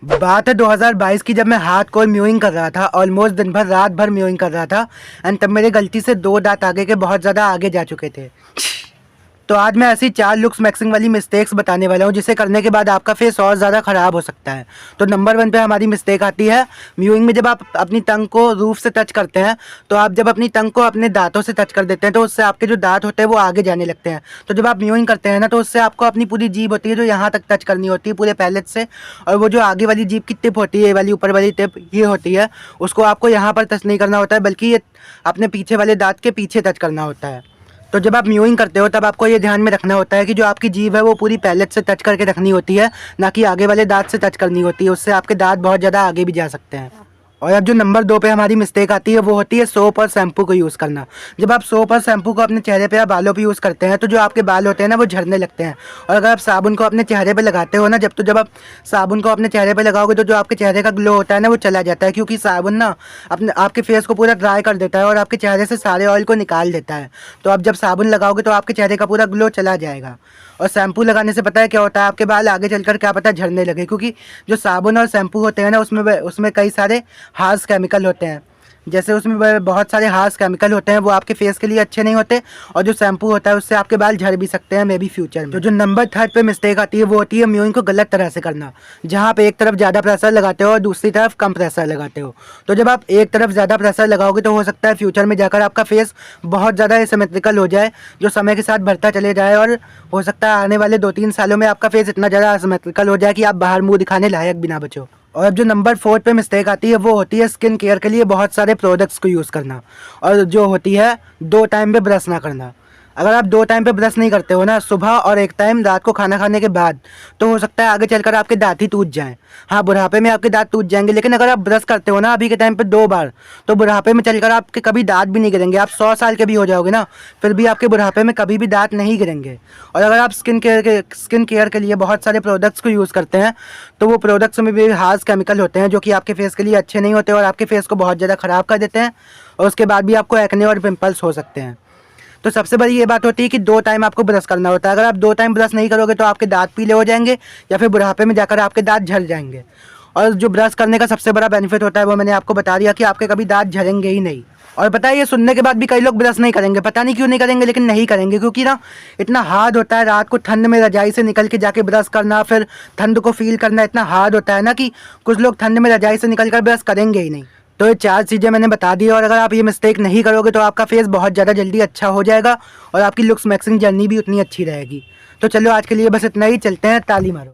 बात है 2022 की, जब मैं हाथ कोर म्यूइंग कर रहा था। ऑलमोस्ट दिन भर रात भर म्यूइंग कर रहा था एंड तब मेरे गलती से 2 दांत आगे के बहुत ज़्यादा आगे जा चुके थे। तो आज मैं ऐसी 4 लुक्स मैक्सिंग वाली मिस्टेक्स बताने वाला हूँ जिसे करने के बाद आपका फेस और ज़्यादा ख़राब हो सकता है। तो नंबर 1 पे हमारी मिस्टेक आती है म्यूइंग में। जब आप अपनी टंग को रूफ से टच करते हैं, तो आप जब अपनी टंग को अपने दांतों से टच कर देते हैं तो उससे आपके जो दांत होते हैं वो आगे जाने लगते हैं। तो जब आप म्यूइंग करते हैं ना, तो उससे आपको अपनी पूरी जीभ होती है जो यहाँ तक टच करनी होती है पूरे पैलेट से, और वो जो आगे वाली जीभ की टिप होती है, ये वाली ऊपर वाली टिप ये होती है, उसको आपको यहाँ पर टच नहीं करना होता है, बल्कि ये अपने पीछे वाले दांत के पीछे टच करना होता है। तो जब आप म्यूइंग करते हो तब आपको ये ध्यान में रखना होता है कि जो आपकी जीभ है वो पूरी पैलेट से टच करके रखनी होती है, ना कि आगे वाले दांत से टच करनी होती है। उससे आपके दांत बहुत ज़्यादा आगे भी जा सकते हैं। और अब जो नंबर 2 पे हमारी मिस्टेक आती है वो होती है सोप और शैम्पू को यूज़ करना। जब आप सोप और शैम्पू को अपने चेहरे पे या बालों पे यूज़ करते हैं तो जो आपके बाल होते हैं ना वो झड़ने लगते हैं। और अगर आप साबुन को अपने चेहरे पे लगाते हो ना, जब आप साबुन को अपने चेहरे पे लगाओगे तो जो आपके चेहरे का ग्लो होता है ना वो चला जाता है, क्योंकि साबुन ना अपने आपके फेस को पूरा ड्राई कर देता है और आपके चेहरे से सारे ऑयल को निकाल देता है। तो आप जब साबुन लगाओगे तो आपके चेहरे का पूरा ग्लो चला जाएगा। और शैम्पू लगाने से पता है क्या होता है, आपके बाल आगे चलकर क्या पता झड़ने लगे, क्योंकि जो साबुन और शैम्पू होते हैं ना उसमें कई सारे हार्श केमिकल होते हैं। जैसे उसमें बहुत सारे हार्श केमिकल होते हैं, वो आपके फेस के लिए अच्छे नहीं होते। और जो शैम्पू होता है उससे आपके बाल झड़ भी सकते हैं मे बी फ्यूचर में। तो जो नंबर 3 पे मिस्टेक आती है वो होती है म्यूइंग को गलत तरह से करना, जहाँ पे एक तरफ ज़्यादा प्रेशर लगाते हो और दूसरी तरफ कम प्रेशर लगाते हो। तो जब आप एक तरफ ज़्यादा प्रेशर लगाओगे तो हो सकता है फ्यूचर में जाकर आपका फेस बहुत ज़्यादा एसिमेट्रिकल हो जाए, जो समय के साथ बढ़ता चले जाए, और हो सकता है आने वाले 2-3 सालों में आपका फेस इतना ज़्यादा एसिमेट्रिकल हो जाए कि आप बाहर मुँह दिखाने लायक भी ना बचो। और अब जो नंबर 4 पे मिस्टेक आती है वो होती है स्किन केयर के लिए बहुत सारे प्रोडक्ट्स को यूज़ करना, और जो होती है 2 टाइम पे ब्रश ना करना। अगर आप 2 टाइम पे ब्रश नहीं करते हो ना, सुबह और एक टाइम रात को खाना खाने के बाद, तो हो सकता है आगे चलकर आपके दांत ही टूट जाएं। हाँ, बुढ़ापे में आपके दांत टूट जाएंगे, लेकिन अगर आप ब्रश करते हो ना अभी के टाइम पे 2 बार, तो बुढ़ापे में चलकर आपके कभी दांत भी नहीं गिरेंगे। आप 100 साल के भी हो जाओगे ना, फिर भी आपके बुढ़ापे में कभी भी दांत नहीं गिरेंगे। और अगर आप स्किन केयर के लिए बहुत सारे प्रोडक्ट्स को यूज़ करते हैं, तो वो प्रोडक्ट्स में भी हार्श केमिकल होते हैं जो कि आपके फेस के लिए अच्छे नहीं होते और आपके फेस को बहुत ज़्यादा ख़राब कर देते हैं, और उसके बाद भी आपको एक्ने और पिंपल्स हो सकते हैं। तो सबसे बड़ी ये बात होती है कि 2 टाइम आपको ब्रश करना होता है। अगर आप 2 टाइम ब्रश नहीं करोगे तो आपके दांत पीले हो जाएंगे, या फिर बुढ़ापे में जाकर आपके दांत झड़ जाएंगे। और जो ब्रश करने का सबसे बड़ा बेनिफिट होता है वो मैंने आपको बता दिया कि आपके कभी दांत झड़ेंगे ही नहीं। और पता है, ये सुनने के बाद भी कई लोग ब्रश नहीं करेंगे। पता नहीं क्यों नहीं करेंगे, लेकिन नहीं करेंगे, क्योंकि ना इतना हार्ड होता है रात को ठंड में रजाई से निकल के जाके ब्रश करना, फिर ठंड को फील करना इतना हार्ड होता है ना कि कुछ लोग ठंड में रजाई से निकल कर ब्रश करेंगे ही नहीं। तो ये 4 चीज़ें मैंने बता दी, और अगर आप ये मिस्टेक नहीं करोगे तो आपका फेस बहुत ज़्यादा जल्दी अच्छा हो जाएगा और आपकी लुक्स मैक्सिंग जर्नी भी उतनी अच्छी रहेगी। तो चलो आज के लिए बस इतना ही, चलते हैं, ताली मारो।